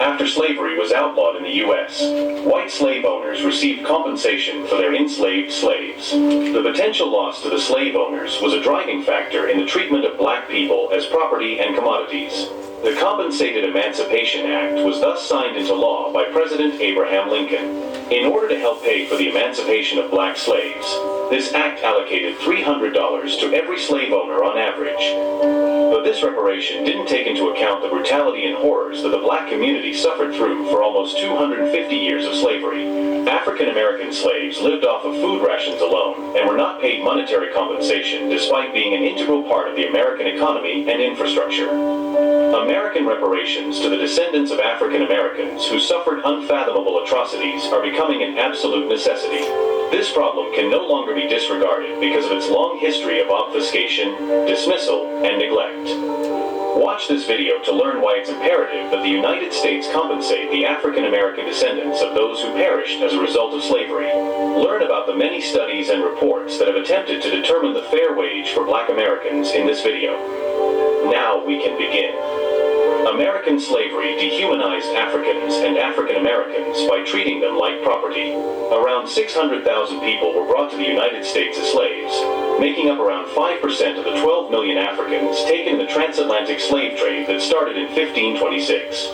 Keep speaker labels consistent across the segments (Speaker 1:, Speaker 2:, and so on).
Speaker 1: After slavery was outlawed in the U.S., white slave owners received compensation for their enslaved slaves. The potential loss to the slave owners was a driving factor in the treatment of black people as property and commodities. The Compensated Emancipation Act was thus signed into law by President Abraham Lincoln. In order to help pay for the emancipation of black slaves, this act allocated $300 to every slave owner on average. But this reparation didn't take into account the brutality and horrors that the black community suffered through for almost 250 years of slavery. African American slaves lived off of food rations alone and were not paid monetary compensation despite being an integral part of the American economy and infrastructure. American reparations to the descendants of African Americans who suffered unfathomable atrocities are becoming an absolute necessity. This problem can no longer be disregarded because of its long history of obfuscation, dismissal, and neglect. Watch this video to learn why it's imperative that the United States compensate the African American descendants of those who perished as a result of slavery. Learn about the many studies and reports that have attempted to determine the fair wage for black Americans in this video. Now we can begin. American slavery dehumanized Africans and African Americans by treating them like property. Around 600,000 people were brought to the United States as slaves, making up around 5% of the 12 million Africans taken in the transatlantic slave trade that started in 1526.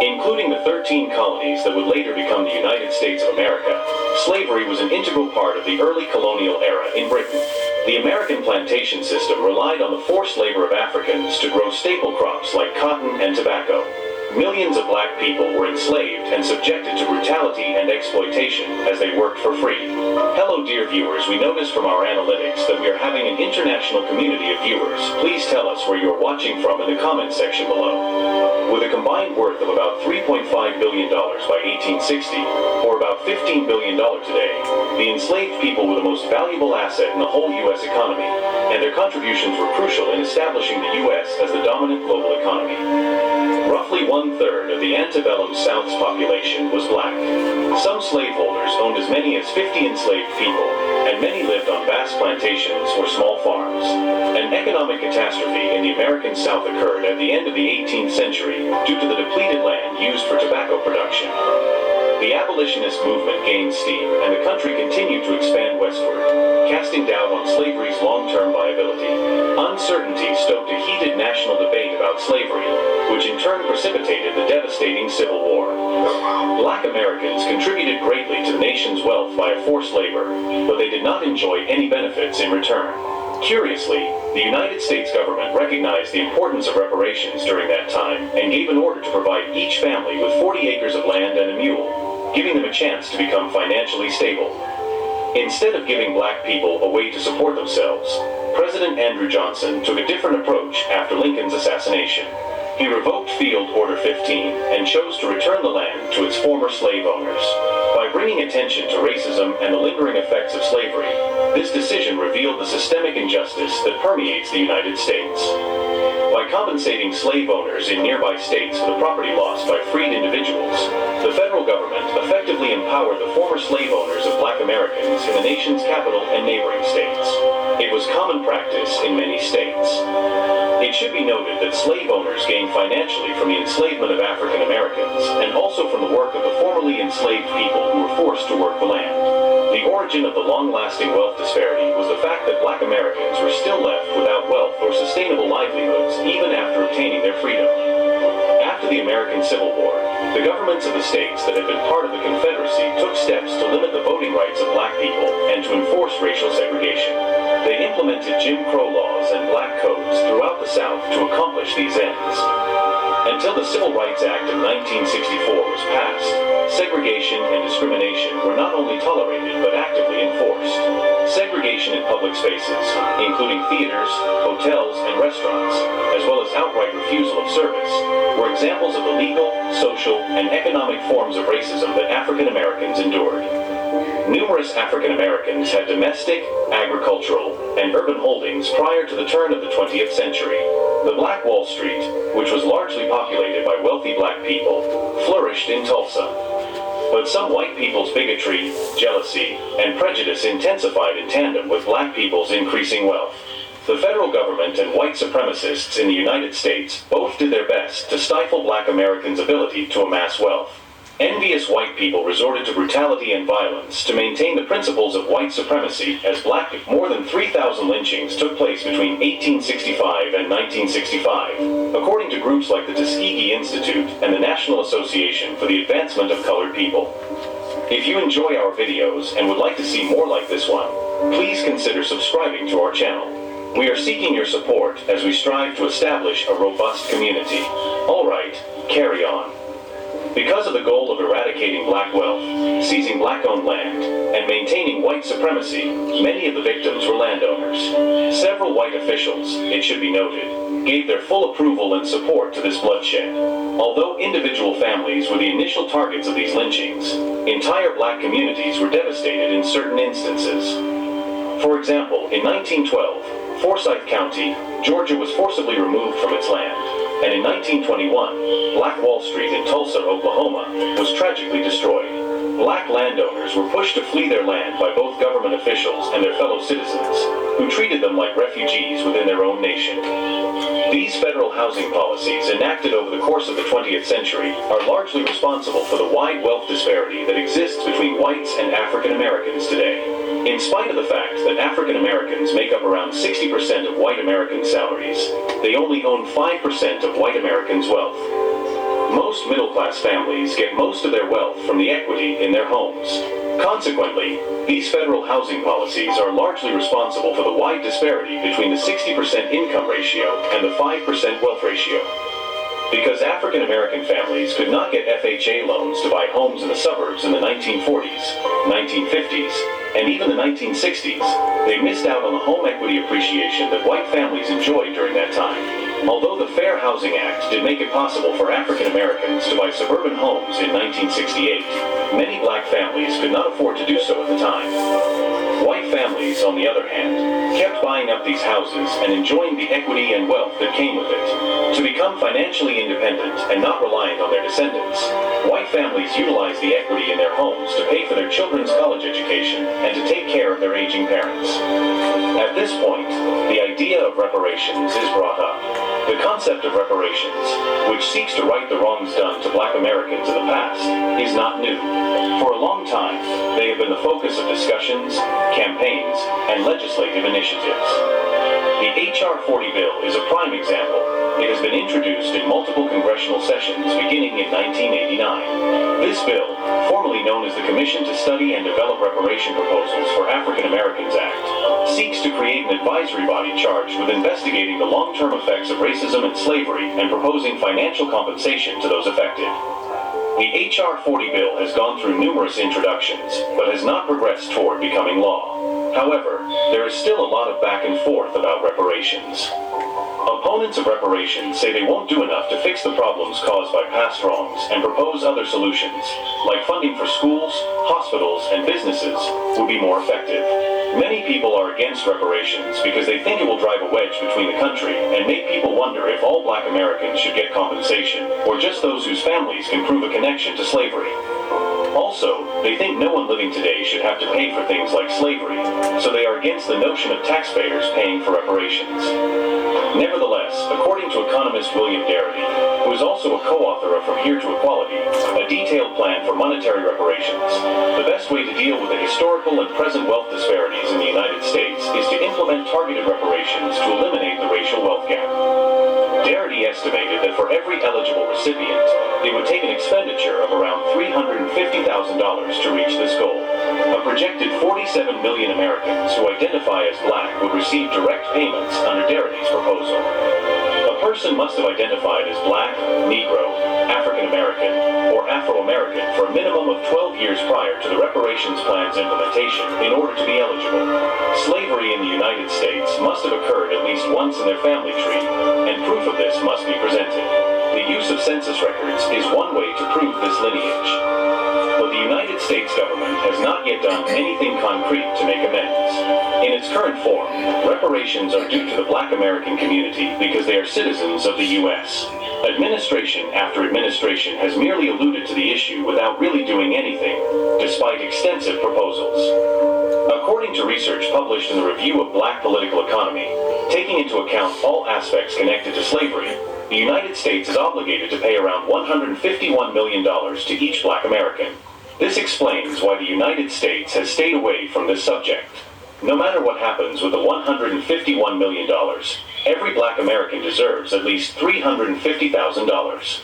Speaker 1: Including the 13 colonies that would later become the United States of America, slavery was an integral part of the early colonial era in Britain. The American plantation system relied on the forced labor of Africans to grow staple crops like cotton and tobacco. Millions of black people were enslaved and subjected to brutality and exploitation as they worked for free. Hello dear viewers, we noticed from our analytics that we are having an international community of viewers. Please tell us where you're watching from in the comments section below. With a combined worth of about $3.5 billion by 1860, or about $15 billion today, the enslaved people were the most valuable asset in the whole U.S. economy, and their contributions were crucial in establishing the U.S. as the dominant global economy. Roughly one-third of the antebellum South's population was black. Some slaveholders owned as many as 50 enslaved people, and many lived on vast plantations or small farms. An economic catastrophe in the American South occurred at the end of the 18th century due to the depleted land used for tobacco production. The abolitionist movement gained steam, and the country continued to expand westward, casting doubt on slavery's long-term viability. Uncertainty stoked a heated national debate about slavery, which in turn precipitated the devastating Civil War. Black Americans contributed greatly to the nation's wealth via forced labor, but they did not enjoy any benefits in return. Curiously, the United States government recognized the importance of reparations during that time and gave an order to provide each family with 40 acres of land and a mule, giving them a chance to become financially stable. Instead of giving black people a way to support themselves, President Andrew Johnson took a different approach after Lincoln's assassination. He revoked Field Order 15 and chose to return the land to its former slave owners. By bringing attention to racism and the lingering effects of slavery, this decision revealed the systemic injustice that permeates the United States. By compensating slave owners in nearby states for the property lost by freed individuals, the federal government effectively empowered the former slave owners of black Americans in the nation's capital and neighboring states. It was common practice in many states. It should be noted that slave owners gained financially from the enslavement of African Americans and also from the work of the formerly enslaved people who were forced to work the land. The origin of the long-lasting wealth disparity was the fact that black Americans were still left without wealth or sustainable livelihoods even after obtaining their freedom. After the American Civil War, the governments of the states that had been part of the Confederacy took steps to limit the voting rights of black people and to enforce racial segregation. They implemented Jim Crow laws and black codes throughout the South to accomplish these ends. Until the Civil Rights Act of 1964 was passed, segregation and discrimination were not only tolerated but actively enforced. Segregation in public spaces, including theaters, hotels, and restaurants, as well as outright refusal of service, were examples of the legal, social, and economic forms of racism that African Americans endured. Numerous African Americans had domestic, agricultural, and urban holdings prior to the turn of the 20th century. The Black Wall Street, which was largely populated by wealthy black people, flourished in Tulsa. But some white people's bigotry, jealousy, and prejudice intensified in tandem with black people's increasing wealth. The federal government and white supremacists in the United States both did their best to stifle black Americans' ability to amass wealth. Envious white people resorted to brutality and violence to maintain the principles of white supremacy as more than 3,000 lynchings took place between 1865 and 1965, according to groups like the Tuskegee Institute and the National Association for the Advancement of Colored People. If you enjoy our videos and would like to see more like this one, please consider subscribing to our channel. We are seeking your support as we strive to establish a robust community. Alright, carry on. Because of the goal of eradicating black wealth, seizing black-owned land, and maintaining white supremacy, many of the victims were landowners. Several white officials, it should be noted, gave their full approval and support to this bloodshed. Although individual families were the initial targets of these lynchings, entire black communities were devastated in certain instances. For example, in 1912, Forsyth County, Georgia was forcibly removed from its land, and in 1921, Black Wall Street in Tulsa, Oklahoma, was tragically destroyed. Black landowners were pushed to flee their land by both government officials and their fellow citizens, who treated them like refugees within their own nation. These federal housing policies enacted over the course of the 20th century are largely responsible for the wide wealth disparity that exists between whites and African Americans today. In spite of the fact that African Americans make up around 60% of white American salaries, they only own 5% of white Americans' wealth. Most middle-class families get most of their wealth from the equity in their homes. Consequently, these federal housing policies are largely responsible for the wide disparity between the 60% income ratio and the 5% wealth ratio. Because African American families could not get FHA loans to buy homes in the suburbs in the 1940s, 1950s, and even the 1960s, they missed out on the home equity appreciation that white families enjoyed during that time. Although the Fair Housing Act did make it possible for African Americans to buy suburban homes in 1968, many black families could not afford to do so at the time. White families, on the other hand, kept buying up these houses and enjoying the equity and wealth that came with it. To become financially independent and not reliant on their descendants, white families utilized the equity in their homes to pay for their children's college education and to take care of their aging parents. At this point, the idea of reparations is brought up. The concept of reparations, which seeks to right the wrongs done to black Americans in the past, is not new. For a long time, they have been the focus of discussions, campaigns, and legislative initiatives. The H.R. 40 bill is a prime example. It has been introduced in multiple congressional sessions beginning in 1989. This bill, formerly known as the Commission to Study and Develop Reparation Proposals for African Americans Act, seeks to create an advisory body charged with investigating the long-term effects of racism and slavery and proposing financial compensation to those affected. The H.R. 40 bill has gone through numerous introductions, but has not progressed toward becoming law. However, there is still a lot of back and forth about reparations. Opponents of reparations say they won't do enough to fix the problems caused by past wrongs and propose other solutions, like funding for schools, hospitals, and businesses, would be more effective. Many people are against reparations because they think it will drive a wedge between the country and make people wonder if all black Americans should get compensation, or just those whose families can prove a connection to slavery. Also, they think no one living today should have to pay for things like slavery, so they are against the notion of taxpayers paying for reparations. Nevertheless, according to economist William Darity, who is also a co-author of From Here to Equality, a detailed plan for monetary reparations, the best way to deal with the historical and present wealth disparities in the United States is to implement targeted reparations to eliminate the racial wealth gap. Darity estimated that for every eligible recipient, it would take an expenditure of around $350,000 to reach this goal. A projected 47 million Americans who identify as black would receive direct payments under Darity's proposal. A person must have identified as black, Negro, African American, or Afro-American for a minimum of 12 years prior to the reparations plan's implementation in order to be eligible. Slavery in the United States must have occurred at least once in their family tree, and and proof of this must be presented. The use of census records is one way to prove this lineage. But the United States government has not yet done anything concrete to make amends. In its current form, reparations are due to the Black American community because they are citizens of the U.S. Administration after administration has merely alluded to the issue without really doing anything, despite extensive proposals. According to research published in the Review of Black Political Economy, taking into account all aspects connected to slavery, the United States is obligated to pay around $151 million to each Black American. This explains why the United States has stayed away from this subject. No matter what happens with the $151 million, every Black American deserves at least $350,000.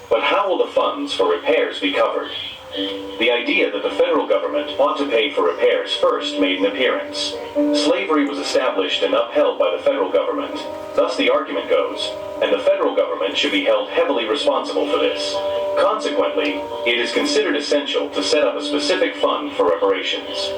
Speaker 1: But how will the funds for repairs be covered? The idea that the federal government ought to pay for repairs first made an appearance. Slavery was established and upheld by the federal government. Thus the argument goes, and the federal government should be held heavily responsible for this. Consequently, it is considered essential to set up a specific fund for reparations.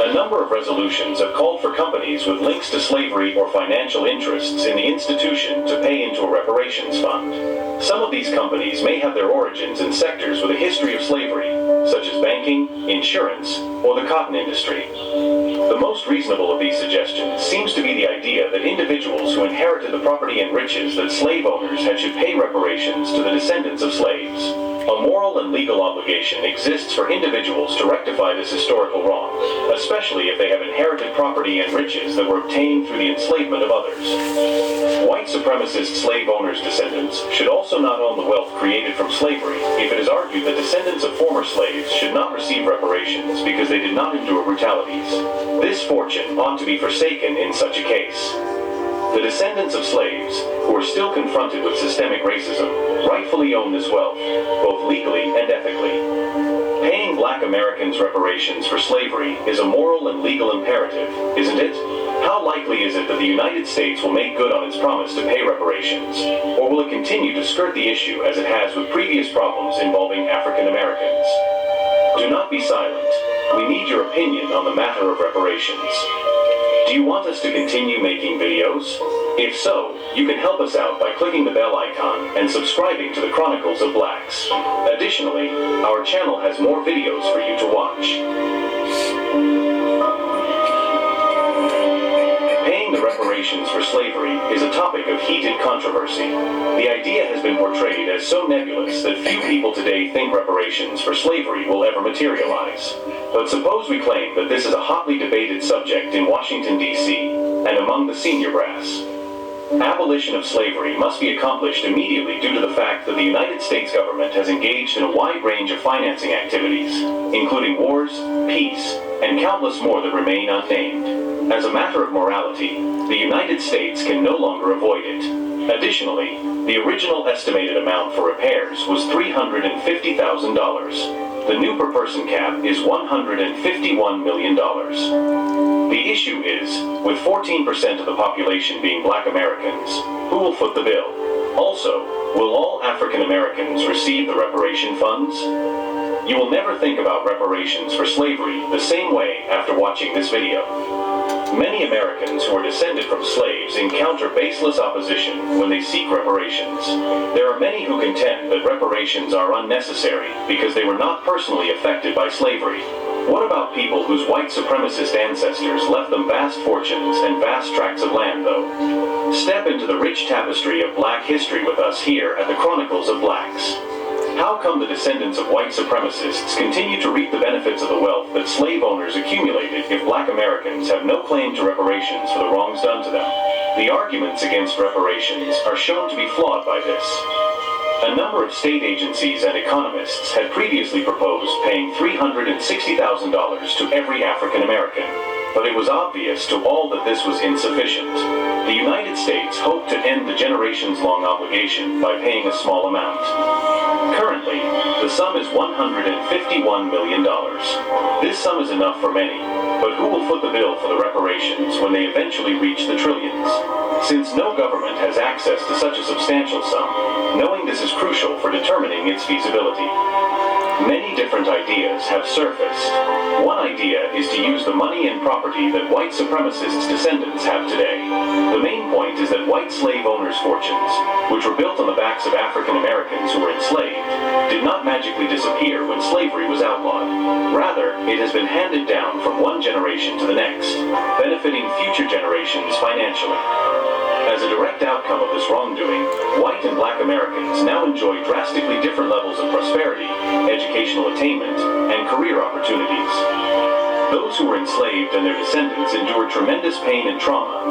Speaker 1: A number of resolutions have called for companies with links to slavery or financial interests in the institution to pay into a reparations fund. Some of these companies may have their origins in sectors with a history of slavery, such as banking, insurance, or the cotton industry. The most reasonable of these suggestions seems to be the idea that individuals who inherited the property and riches that slave owners had should pay reparations to the descendants of slaves. A moral and legal obligation exists for individuals to rectify this historical wrong, especially if they have inherited property and riches that were obtained through the enslavement of others. White supremacist slave owners' descendants should also not own the wealth created from slavery if it is argued that descendants of former slaves should not receive reparations because they did not endure brutalities. This fortune ought to be forsaken in such a case. The descendants of slaves, who are still confronted with systemic racism, rightfully own this wealth, both legally and ethically. Paying Black Americans reparations for slavery is a moral and legal imperative, isn't it? How likely is it that the United States will make good on its promise to pay reparations, or will it continue to skirt the issue as it has with previous problems involving African Americans? Do not be silent. We need your opinion on the matter of reparations. Do you want us to continue making videos? If so, you can help us out by clicking the bell icon and subscribing to the Chronicles of Blacks. Additionally, our channel has more videos for you to watch. Paying the reparations for slavery is a topic of heated controversy. The idea has been portrayed as so nebulous that few people today think reparations for slavery will ever materialize. But suppose we claim that this is a hotly debated subject in Washington, D.C., and among the senior brass. Abolition of slavery must be accomplished immediately due to the fact that the United States government has engaged in a wide range of financing activities, including wars, peace, and countless more that remain unnamed. As a matter of morality, the United States can no longer avoid it. Additionally, the original estimated amount for repairs was $350,000. The new per-person cap is $151 million. The issue is, with 14% of the population being Black Americans, who will foot the bill? Also, will all African Americans receive the reparation funds? You will never think about reparations for slavery the same way after watching this video. Many Americans who are descended from slaves encounter baseless opposition when they seek reparations. There are many who contend that reparations are unnecessary because they were not personally affected by slavery. What about people whose white supremacist ancestors left them vast fortunes and vast tracts of land, though? Step into the rich tapestry of Black history with us here at the Chronicles of Blacks. How come the descendants of white supremacists continue to reap the benefits of the wealth that slave owners accumulated if Black Americans have no claim to reparations for the wrongs done to them? The arguments against reparations are shown to be flawed by this. A number of state agencies and economists had previously proposed paying $360,000 to every African American, but it was obvious to all that this was insufficient. The United States hoped to end the generations-long obligation by paying a small amount. Currently, the sum is $151 million. This sum is enough for many, but who will foot the bill for the reparations when they eventually reach the trillions? Since no government has access to such a substantial sum, knowing this is crucial for determining its feasibility. Many different ideas have surfaced. One idea is to use the money and property that white supremacists' descendants have today. The main point point is that white slave owners' fortunes, which were built on the backs of African Americans who were enslaved, did not magically disappear when slavery was outlawed. Rather, it has been handed down from one generation to the next, benefiting future generations financially. As a direct outcome of this wrongdoing, white and black Americans now enjoy drastically different levels of prosperity, educational attainment, and career opportunities. Those who were enslaved and their descendants endured tremendous pain and trauma,